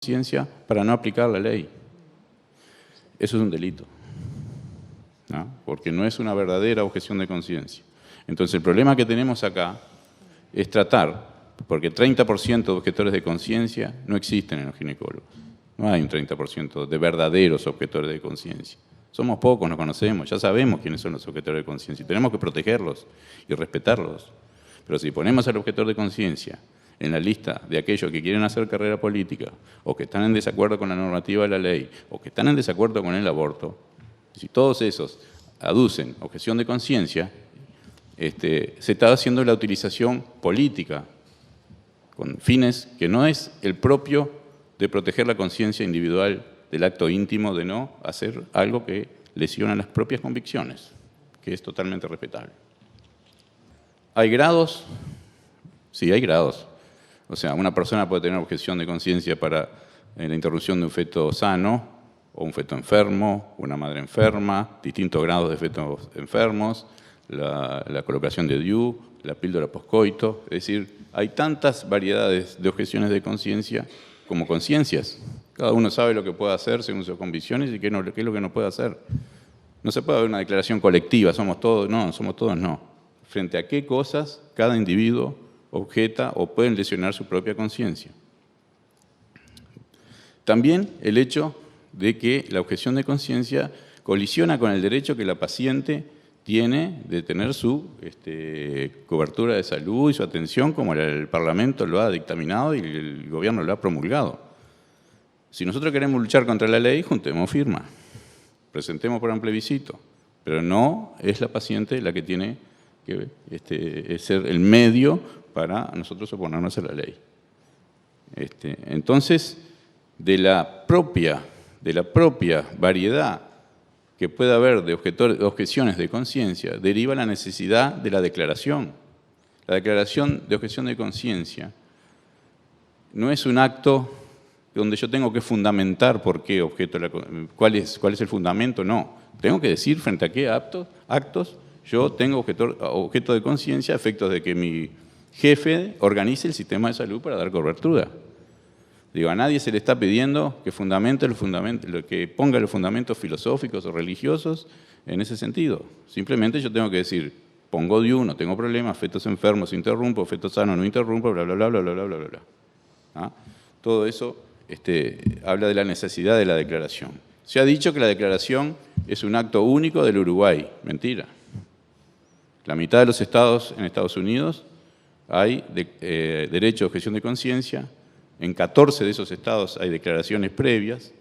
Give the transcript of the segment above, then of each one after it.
conciencia para no aplicar la ley. Eso es un delito, ¿no? Porque no es una verdadera objeción de conciencia. Entonces el problema que tenemos acá es tratar, porque 30% de objetores de conciencia no existen en los ginecólogos. No hay un 30% de verdaderos objetores de conciencia. Somos pocos, nos conocemos, ya sabemos quiénes son los objetores de conciencia y tenemos que protegerlos y respetarlos. Pero si ponemos al objetor de conciencia en la lista de aquellos que quieren hacer carrera política o que están en desacuerdo con la normativa de la ley o que están en desacuerdo con el aborto, si todos esos aducen objeción de conciencia, se está haciendo la utilización política con fines que no es el propio de proteger la conciencia individual del acto íntimo de no hacer algo que lesiona las propias convicciones, que es totalmente respetable. ¿Hay grados? Sí, hay grados. O sea, una persona puede tener objeción de conciencia para la interrupción de un feto sano o un feto enfermo, una madre enferma, distintos grados de fetos enfermos, la colocación de DIU, la píldora poscoito. Es decir, hay tantas variedades de objeciones de conciencia como conciencias. Cada uno sabe lo que puede hacer según sus convicciones y qué es lo que no puede hacer. No se puede haber una declaración colectiva, somos todos, no. Frente a qué cosas cada individuo objeta o pueden lesionar su propia conciencia. También el hecho de que la objeción de conciencia colisiona con el derecho que la paciente tiene de tener su cobertura de salud y su atención como el Parlamento lo ha dictaminado y el gobierno lo ha promulgado. Si nosotros queremos luchar contra la ley, juntemos firma, presentemos por un plebiscito, pero no es la paciente la que tiene que ser el medio para nosotros oponernos a la ley. Entonces, de la propia variedad que puede haber de objeciones de conciencia, deriva la necesidad de la declaración. La declaración de objeción de conciencia no es un acto donde yo tengo que fundamentar por qué objeto, cuál es el fundamento, no. Tengo que decir frente a qué actos yo tengo objeto de conciencia a efectos de que mi jefe organice el sistema de salud para dar cobertura. Digo, a nadie se le está pidiendo que que ponga los fundamentos filosóficos o religiosos en ese sentido. Simplemente yo tengo que decir, pongo DIU, no tengo problema, fetos enfermos interrumpo, fetos sanos no interrumpo, bla, bla, bla, bla, bla, bla, bla, bla. ¿Ah? Todo eso habla de la necesidad de la declaración. Se ha dicho que la declaración es un acto único del Uruguay. Mentira. La mitad de los estados en Estados Unidos hay derecho de objeción de conciencia. En 14 de esos estados hay declaraciones previas.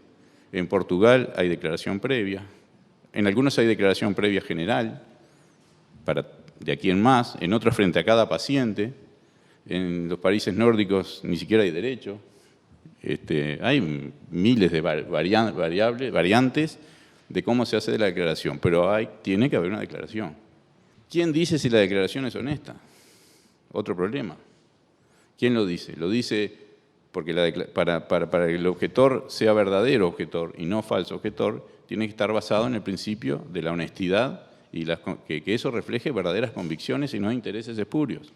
En Portugal hay declaración previa. En algunos hay declaración previa general, de aquí en más. En otros frente a cada paciente. En los países nórdicos ni siquiera hay derecho. Hay miles de variantes de cómo se hace de la declaración, pero tiene que haber una declaración. ¿Quién dice si la declaración es honesta? Otro problema. ¿Quién lo dice? Lo dice porque para que el objetor sea verdadero objetor y no falso objetor, tiene que estar basado en el principio de la honestidad y que eso refleje verdaderas convicciones y no intereses espurios,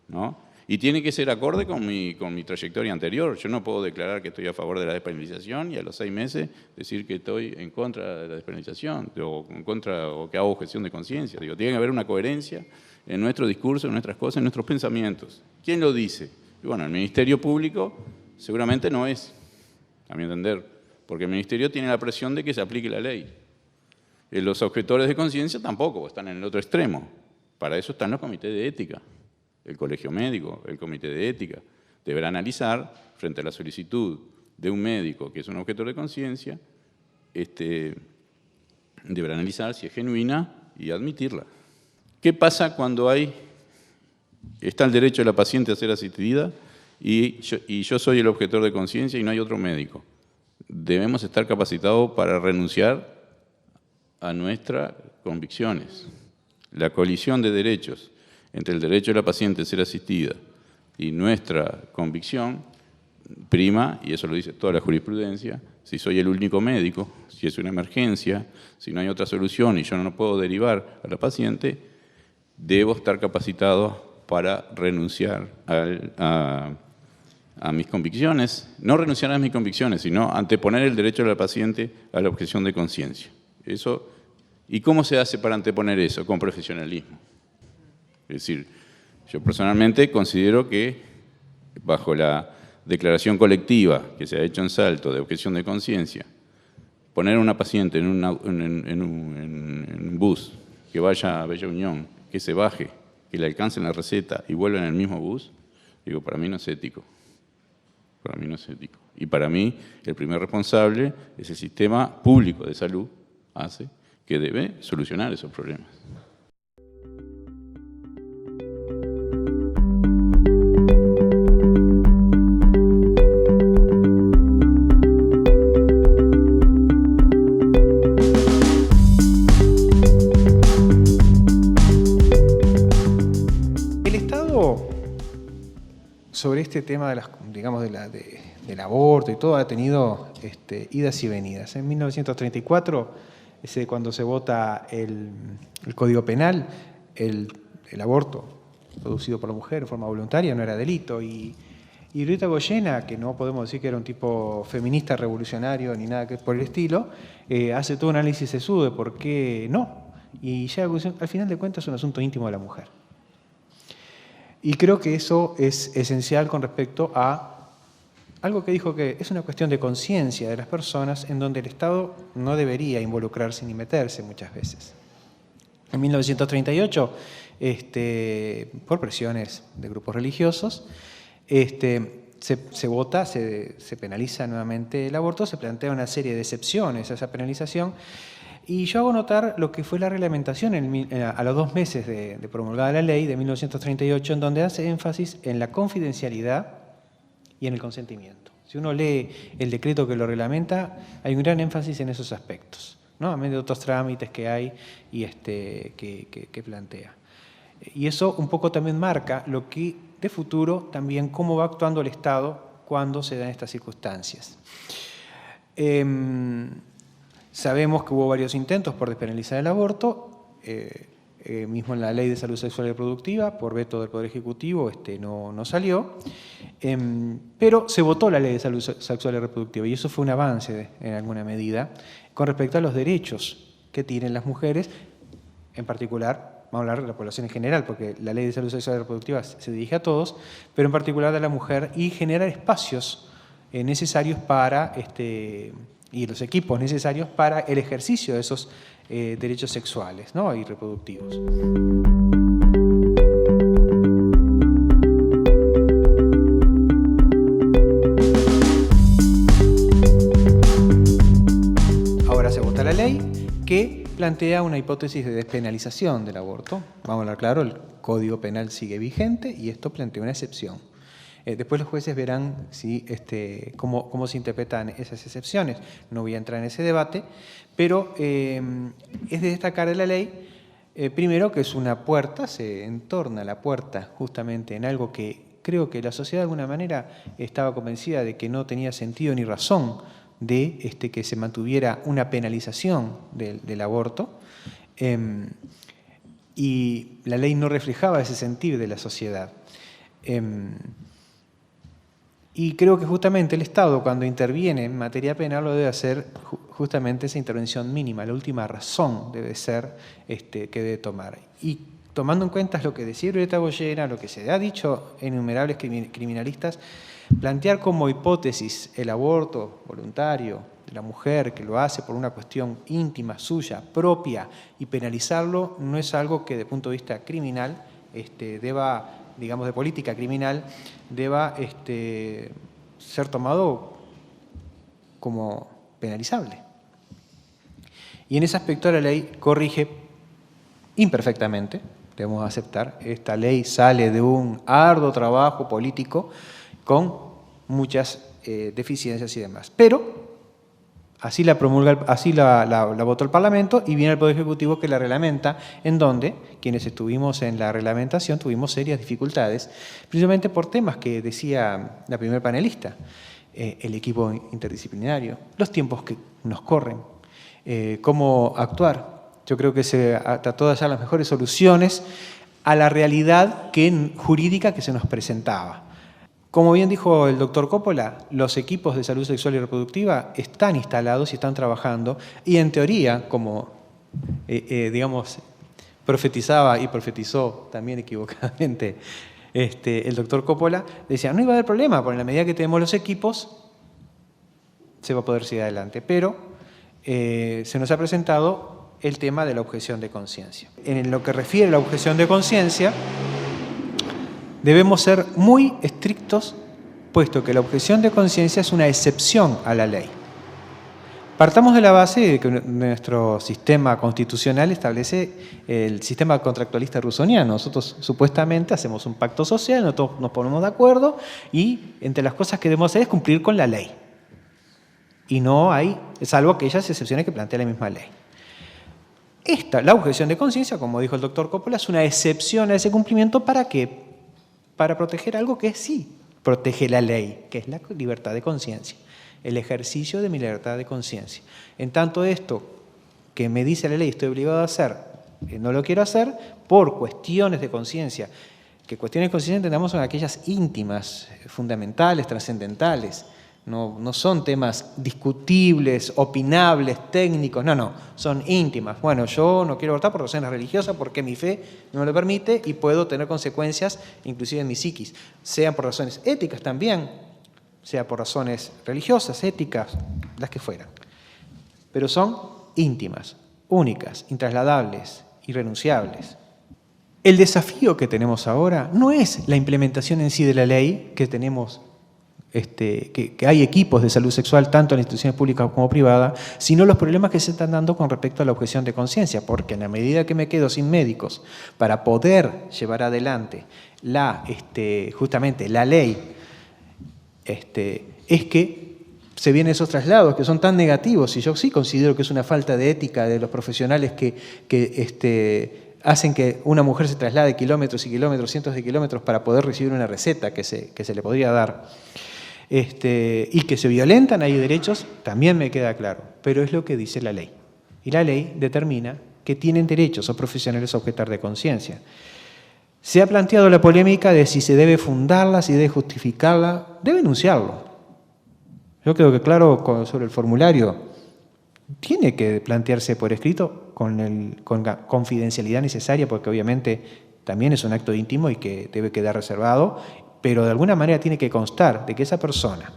¿no? Y tiene que ser acorde con mi trayectoria anterior. Yo no puedo declarar que estoy a favor de la despenalización y a los 6 meses decir que estoy en contra de la despenalización o que hago objeción de conciencia. Digo, tiene que haber una coherencia en nuestro discurso, en nuestras cosas, en nuestros pensamientos. ¿Quién lo dice? Y bueno, el Ministerio Público seguramente no es, a mi entender, porque el Ministerio tiene la presión de que se aplique la ley. Los objetores de conciencia tampoco, están en el otro extremo. Para eso están los comités de ética. El colegio médico, el comité de ética, deberá analizar, frente a la solicitud de un médico que es un objetor de conciencia, deberá analizar si es genuina y admitirla. ¿Qué pasa cuando está el derecho de la paciente a ser asistida y yo soy el objetor de conciencia y no hay otro médico? Debemos estar capacitados para renunciar a nuestras convicciones. La colisión de derechos entre el derecho de la paciente a ser asistida y nuestra convicción prima, y eso lo dice toda la jurisprudencia, si soy el único médico, si es una emergencia, si no hay otra solución y yo no puedo derivar a la paciente, debo estar capacitado para renunciar a a mis convicciones, no renunciar a mis convicciones, sino anteponer el derecho del paciente a la objeción de conciencia. Eso, ¿y cómo se hace para anteponer eso? Con profesionalismo. Es decir, yo personalmente considero que bajo la declaración colectiva que se ha hecho en Salto de objeción de conciencia, poner a una paciente en un bus que vaya a Bella Unión, que se baje, que le alcancen la receta y vuelva en el mismo bus, digo, para mí no es ético. Para mí no es ético. Y para mí, el primer responsable es el sistema público de salud, que debe solucionar esos problemas. El Estado, sobre este tema de del aborto y todo, ha tenido idas y venidas. En 1934, cuando se vota el Código Penal, el aborto producido por la mujer en forma voluntaria no era delito. Y Rita Goyena, que no podemos decir que era un tipo feminista revolucionario ni nada que por el estilo, hace todo un análisis sesudo de por qué no. Y ya al final de cuentas es un asunto íntimo de la mujer. Y creo que eso es esencial con respecto a algo que dijo, que es una cuestión de conciencia de las personas, en donde el Estado no debería involucrarse ni meterse muchas veces. En 1938, por presiones de grupos religiosos, se vota, se penaliza nuevamente el aborto, se plantea una serie de excepciones a esa penalización. Y yo hago notar lo que fue la reglamentación a los 2 meses de promulgada la ley de 1938, en donde hace énfasis en la confidencialidad y en el consentimiento. Si uno lee el decreto que lo reglamenta, hay un gran énfasis en esos aspectos, ¿no? A medio de otros trámites que hay y que plantea. Y eso un poco también marca lo que de futuro también cómo va actuando el Estado cuando se dan estas circunstancias. Sabemos que hubo varios intentos por despenalizar el aborto, mismo en la Ley de Salud Sexual y Reproductiva, por veto del Poder Ejecutivo, no salió, pero se votó la Ley de Salud Sexual y Reproductiva, y eso fue un avance en alguna medida con respecto a los derechos que tienen las mujeres, en particular, vamos a hablar de la población en general, porque la Ley de Salud Sexual y Reproductiva se dirige a todos, pero en particular a la mujer, y generar espacios necesarios para y los equipos necesarios para el ejercicio de esos derechos sexuales, ¿no? Y reproductivos. Ahora se vota la ley que plantea una hipótesis de despenalización del aborto. Vamos a hablar claro, el Código Penal sigue vigente y esto plantea una excepción. Después los jueces verán cómo se interpretan esas excepciones. No voy a entrar en ese debate, pero es de destacar de la ley, primero, que es una puerta, se entorna la puerta justamente en algo que creo que la sociedad de alguna manera estaba convencida de que no tenía sentido ni razón de que se mantuviera una penalización del aborto, y la ley no reflejaba ese sentir de la sociedad. Y creo que justamente el Estado, cuando interviene en materia penal, lo debe hacer justamente esa intervención mínima, la última razón debe ser que debe tomar. Y tomando en cuenta lo que decía Rita Goyena, lo que se ha dicho en innumerables criminalistas, plantear como hipótesis el aborto voluntario de la mujer, que lo hace por una cuestión íntima, suya, propia, y penalizarlo no es algo que, desde el punto de vista criminal, deba, digamos, de política criminal, deba ser tomado como penalizable. Y en ese aspecto la ley corrige imperfectamente, debemos aceptar. Esta ley sale de un arduo trabajo político con muchas deficiencias y demás. Pero así la promulga, así la votó el Parlamento, y viene el Poder Ejecutivo que la reglamenta, en donde quienes estuvimos en la reglamentación tuvimos serias dificultades, precisamente por temas que decía la primer panelista, el equipo interdisciplinario, los tiempos que nos corren, cómo actuar. Yo creo que se trató de hallar las mejores soluciones a la realidad jurídica que se nos presentaba. Como bien dijo el doctor Coppola, los equipos de salud sexual y reproductiva están instalados y están trabajando, y en teoría, como digamos, profetizaba y profetizó también equivocadamente el doctor Coppola, decía, no iba a haber problema, porque en la medida que tenemos los equipos, se va a poder seguir adelante. Pero se nos ha presentado el tema de la objeción de conciencia. En lo que refiere a la objeción de conciencia, debemos ser muy estrictos, puesto que la objeción de conciencia es una excepción a la ley. Partamos de la base de que nuestro sistema constitucional establece el sistema contractualista rusoniano. Nosotros supuestamente hacemos un pacto social, nosotros nos ponemos de acuerdo y entre las cosas que debemos hacer es cumplir con la ley. Y no hay, salvo aquellas excepciones que plantea la misma ley. La objeción de conciencia, como dijo el doctor Coppola, es una excepción a ese cumplimiento. ¿Para qué? Para proteger algo que sí protege la ley, que es la libertad de conciencia, el ejercicio de mi libertad de conciencia. En tanto esto que me dice la ley estoy obligado a hacer, no lo quiero hacer por cuestiones de conciencia, que cuestiones de conciencia entendamos son aquellas íntimas, fundamentales, trascendentales. No son temas discutibles, opinables, técnicos, no, son íntimas. Bueno, yo no quiero abortar por razones religiosas porque mi fe no me lo permite y puedo tener consecuencias inclusive en mi psiquis, sean por razones éticas también, sea por razones religiosas, éticas, las que fueran. Pero son íntimas, únicas, intrasladables, irrenunciables. El desafío que tenemos ahora no es la implementación en sí de la ley que tenemos, que hay equipos de salud sexual tanto en instituciones públicas como privadas, sino los problemas que se están dando con respecto a la objeción de conciencia, porque en la medida que me quedo sin médicos para poder llevar adelante justamente la ley, es que se vienen esos traslados que son tan negativos, y yo sí considero que es una falta de ética de los profesionales que hacen que una mujer se traslade kilómetros y kilómetros, cientos de kilómetros para poder recibir una receta que se le podría dar. Y que se violentan ahí derechos, también me queda claro, pero es lo que dice la ley. Y la ley determina que tienen derechos los profesionales a objetar de conciencia. Se ha planteado la polémica de si se debe fundarla, si debe justificarla, debe enunciarlo. Yo creo que claro sobre el formulario, tiene que plantearse por escrito con la confidencialidad necesaria, porque obviamente también es un acto íntimo y que debe quedar reservado, pero de alguna manera tiene que constar de que esa persona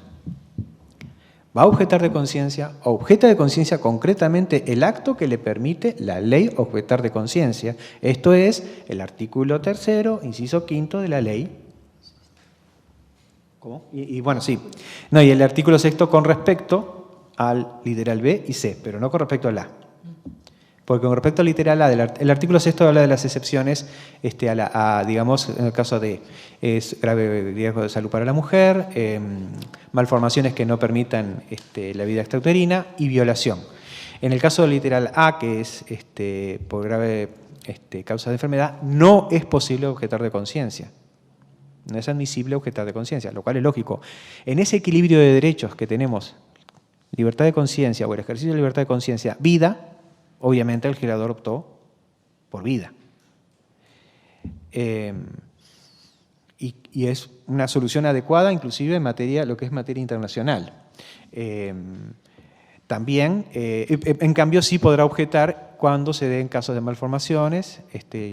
va a objetar de conciencia, objeta de conciencia concretamente el acto que le permite la ley objetar de conciencia. Esto es el artículo 3º, inciso 5 de la ley. ¿Cómo? Y bueno, sí. No, y el artículo 6º con respecto al literal B y C, pero no con respecto al A. Porque con respecto al literal A, el artículo 6º habla de las excepciones digamos, en el caso de grave riesgo de salud para la mujer, malformaciones que no permitan la vida extrauterina y violación. En el caso del literal A, que es por grave causa de enfermedad, no es posible objetar de conciencia. No es admisible objetar de conciencia, lo cual es lógico. En ese equilibrio de derechos que tenemos, libertad de conciencia o el ejercicio de libertad de conciencia, vida, obviamente el legislador optó por vida. Y es una solución adecuada, inclusive en materia, lo que es materia internacional. También, en cambio, sí podrá objetar cuando se den casos de malformaciones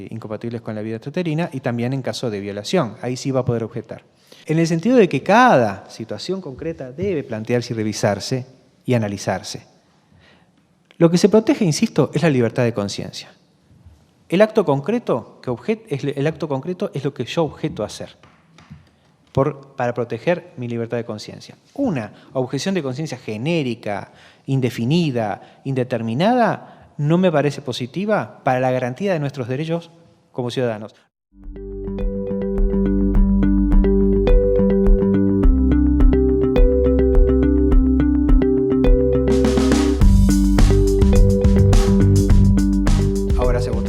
incompatibles con la vida extrauterina y también en caso de violación. Ahí sí va a poder objetar. En el sentido de que cada situación concreta debe plantearse y revisarse y analizarse. Lo que se protege, insisto, es la libertad de conciencia. El acto concreto es lo que yo objeto a hacer para proteger mi libertad de conciencia. Una objeción de conciencia genérica, indefinida, indeterminada, no me parece positiva para la garantía de nuestros derechos como ciudadanos.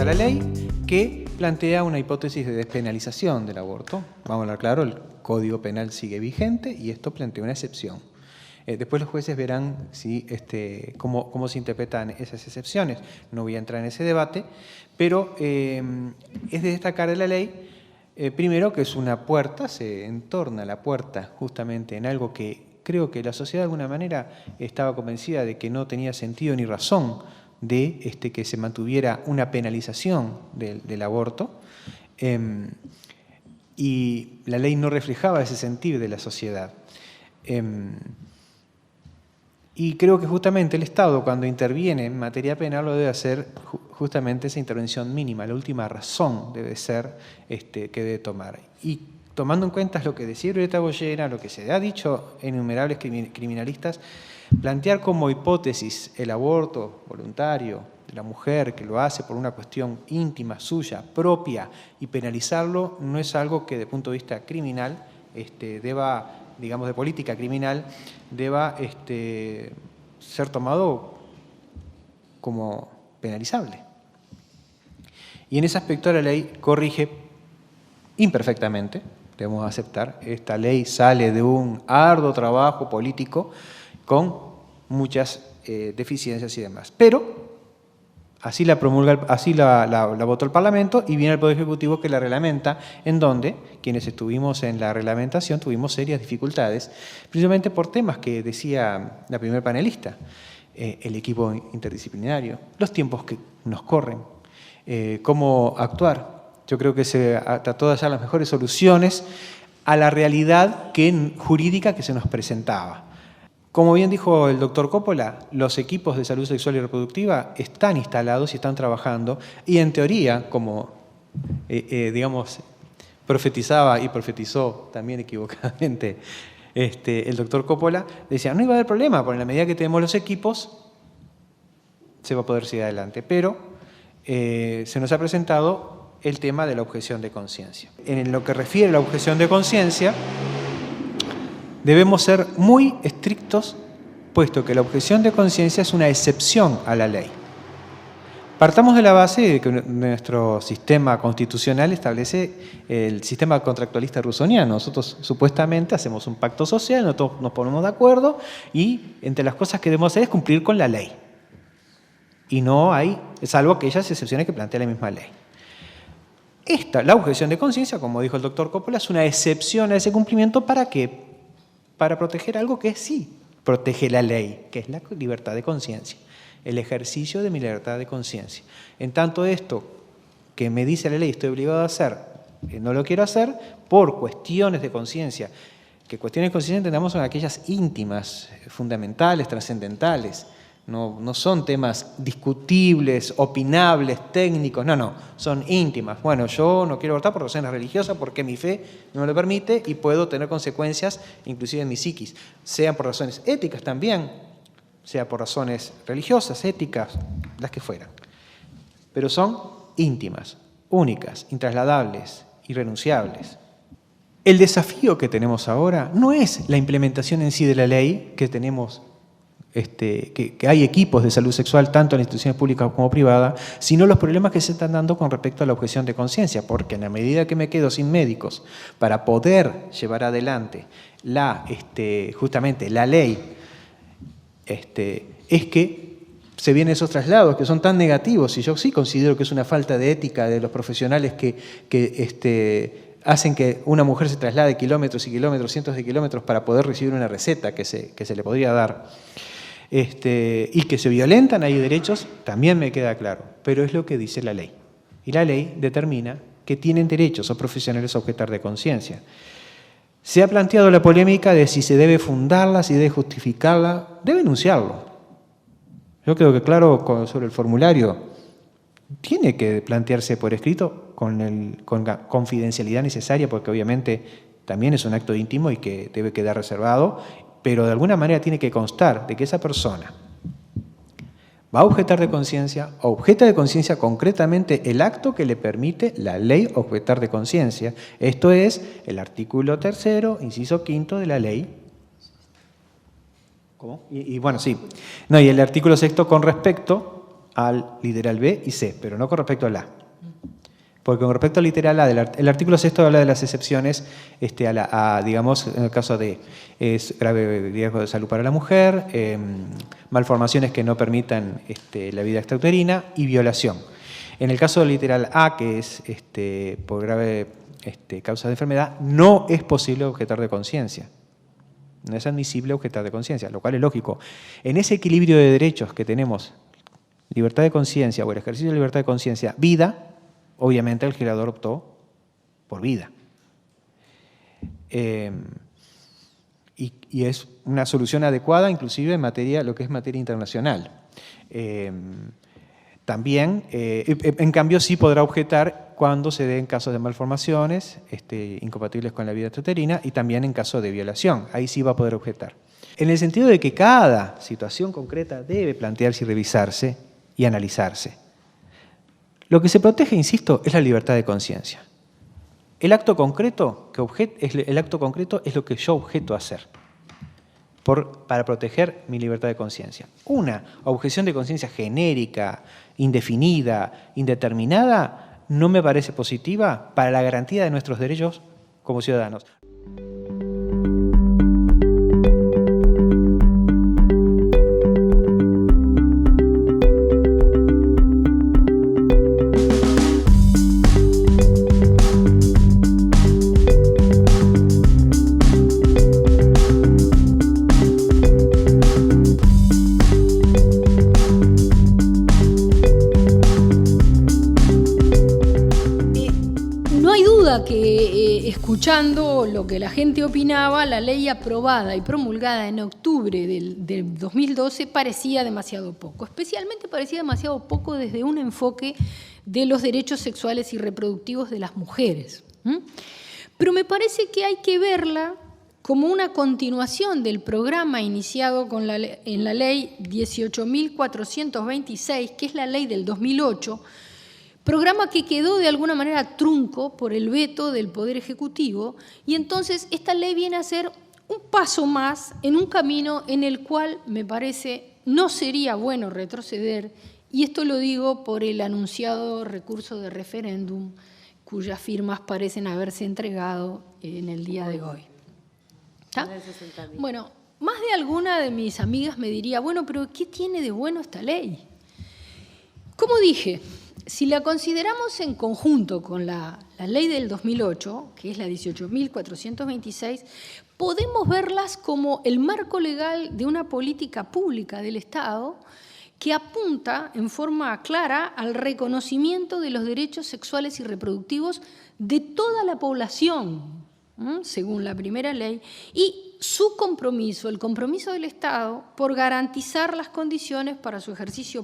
La ley que plantea una hipótesis de despenalización del aborto. Vamos a hablar claro, el Código Penal sigue vigente y esto plantea una excepción. Después los jueces verán cómo se interpretan esas excepciones. No voy a entrar en ese debate, pero es de destacar de la ley Primero, que es una puerta, se entorna la puerta justamente en algo que creo que la sociedad de alguna manera estaba convencida de que no tenía sentido ni razón de que se mantuviera una penalización del aborto. Y la ley no reflejaba ese sentir de la sociedad. Y creo que justamente el Estado, cuando interviene en materia penal, lo debe hacer justamente esa intervención mínima, la última razón debe ser que debe tomar. Y tomando en cuenta lo que decía Violeta Goyena, lo que se ha dicho en innumerables criminalistas, plantear como hipótesis el aborto voluntario de la mujer que lo hace por una cuestión íntima, suya, propia, y penalizarlo no es algo que, desde el punto de vista criminal, deba, digamos, de política criminal, deba ser tomado como penalizable. Y en ese aspecto la ley corrige imperfectamente, debemos aceptar. Esta ley sale de un arduo trabajo político con muchas deficiencias y demás. Pero así la promulga, así la votó el Parlamento y viene el Poder Ejecutivo que la reglamenta, en donde quienes estuvimos en la reglamentación tuvimos serias dificultades, principalmente por temas que decía la primer panelista, el equipo interdisciplinario, los tiempos que nos corren, cómo actuar. Yo creo que se trató de hallar las mejores soluciones a la realidad jurídica que se nos presentaba. Como bien dijo el doctor Coppola, los equipos de salud sexual y reproductiva están instalados y están trabajando, y en teoría, como digamos, profetizaba y profetizó también equivocadamente el doctor Coppola, decía, no iba a haber problema, porque en la medida que tenemos los equipos, se va a poder seguir adelante. Pero se nos ha presentado el tema de la objeción de conciencia. En lo que refiere a la objeción de conciencia, debemos ser muy estrictos, puesto que la objeción de conciencia es una excepción a la ley. Partamos de la base de que nuestro sistema constitucional establece el sistema contractualista rusoniano. Nosotros supuestamente hacemos un pacto social, nosotros nos ponemos de acuerdo y entre las cosas que debemos hacer es cumplir con la ley. Y no hay, salvo aquellas excepciones que plantea la misma ley. La objeción de conciencia, como dijo el doctor Coppola, es una excepción a ese cumplimiento. ¿Para qué? Para proteger algo que sí protege la ley, que es la libertad de conciencia, el ejercicio de mi libertad de conciencia. En tanto esto que me dice la ley estoy obligado a hacer, no lo quiero hacer por cuestiones de conciencia, que cuestiones de conciencia entendamos son aquellas íntimas, fundamentales, trascendentales. No son temas discutibles, opinables, técnicos, no, son íntimas. Bueno, yo no quiero abortar por razones religiosas porque mi fe no me lo permite y puedo tener consecuencias inclusive en mi psiquis, sean por razones éticas también, sea por razones religiosas, éticas, las que fueran. Pero son íntimas, únicas, intrasladables, irrenunciables. El desafío que tenemos ahora no es la implementación en sí de la ley que tenemos, que hay equipos de salud sexual tanto en instituciones públicas como privadas, sino los problemas que se están dando con respecto a la objeción de conciencia, porque en la medida que me quedo sin médicos para poder llevar adelante justamente la ley, es que se vienen esos traslados que son tan negativos, y yo sí considero que es una falta de ética de los profesionales que hacen que una mujer se traslade kilómetros y kilómetros, cientos de kilómetros para poder recibir una receta que se le podría dar. Y que se violentan ahí derechos, también me queda claro, pero es lo que dice la ley. Y la ley determina que tienen derechos los profesionales a objetar de conciencia. Se ha planteado la polémica de si se debe fundarla, si debe justificarla, debe enunciarlo. Yo creo que claro sobre el formulario tiene que plantearse por escrito con la confidencialidad necesaria, porque obviamente también es un acto íntimo y que debe quedar reservado, pero de alguna manera tiene que constar de que esa persona va a objetar de conciencia, objeta de conciencia concretamente el acto que le permite la ley objetar de conciencia. Esto es el artículo 3º, inciso 5 de la ley. ¿Cómo? Y bueno, sí. No, y el artículo 6º con respecto al literal B y C, pero no con respecto al A. Porque con respecto al literal A, el artículo 6º habla de las excepciones digamos, en el caso de grave riesgo de salud para la mujer, malformaciones que no permitan la vida extrauterina y violación. En el caso del literal A, que es por grave causas de enfermedad, no es posible objetar de conciencia. No es admisible objetar de conciencia, lo cual es lógico. En ese equilibrio de derechos que tenemos, libertad de conciencia o el ejercicio de libertad de conciencia, vida, obviamente el legislador optó por vida. Y es una solución adecuada, inclusive en materia, lo que es materia internacional. También, en cambio, sí podrá objetar cuando se den casos de malformaciones incompatibles con la vida extrauterina y también en caso de violación. Ahí sí va a poder objetar. En el sentido de que cada situación concreta debe plantearse y revisarse y analizarse. Lo que se protege, insisto, es la libertad de conciencia. El acto concreto es lo que yo objeto a hacer para proteger mi libertad de conciencia. Una objeción de conciencia genérica, indefinida, indeterminada, no me parece positiva para la garantía de nuestros derechos como ciudadanos. Que escuchando lo que la gente opinaba, la ley aprobada y promulgada en octubre del 2012 parecía demasiado poco. Especialmente parecía demasiado poco desde un enfoque de los derechos sexuales y reproductivos de las mujeres. Pero me parece que hay que verla como una continuación del programa iniciado en la ley 18.426, que es la ley del 2008, programa que quedó de alguna manera trunco por el veto del Poder Ejecutivo, y entonces esta ley viene a ser un paso más en un camino en el cual me parece no sería bueno retroceder, y esto lo digo por el anunciado recurso de referéndum cuyas firmas parecen haberse entregado en el día de hoy. ¿Está? Bueno, más de alguna de mis amigas me diría, bueno, pero ¿qué tiene de bueno esta ley? Como dije, si la consideramos en conjunto con la ley del 2008, que es la 18.426, podemos verlas como el marco legal de una política pública del Estado que apunta en forma clara al reconocimiento de los derechos sexuales y reproductivos de toda la población, según la primera ley, y su compromiso, el compromiso del Estado, por garantizar las condiciones para su ejercicio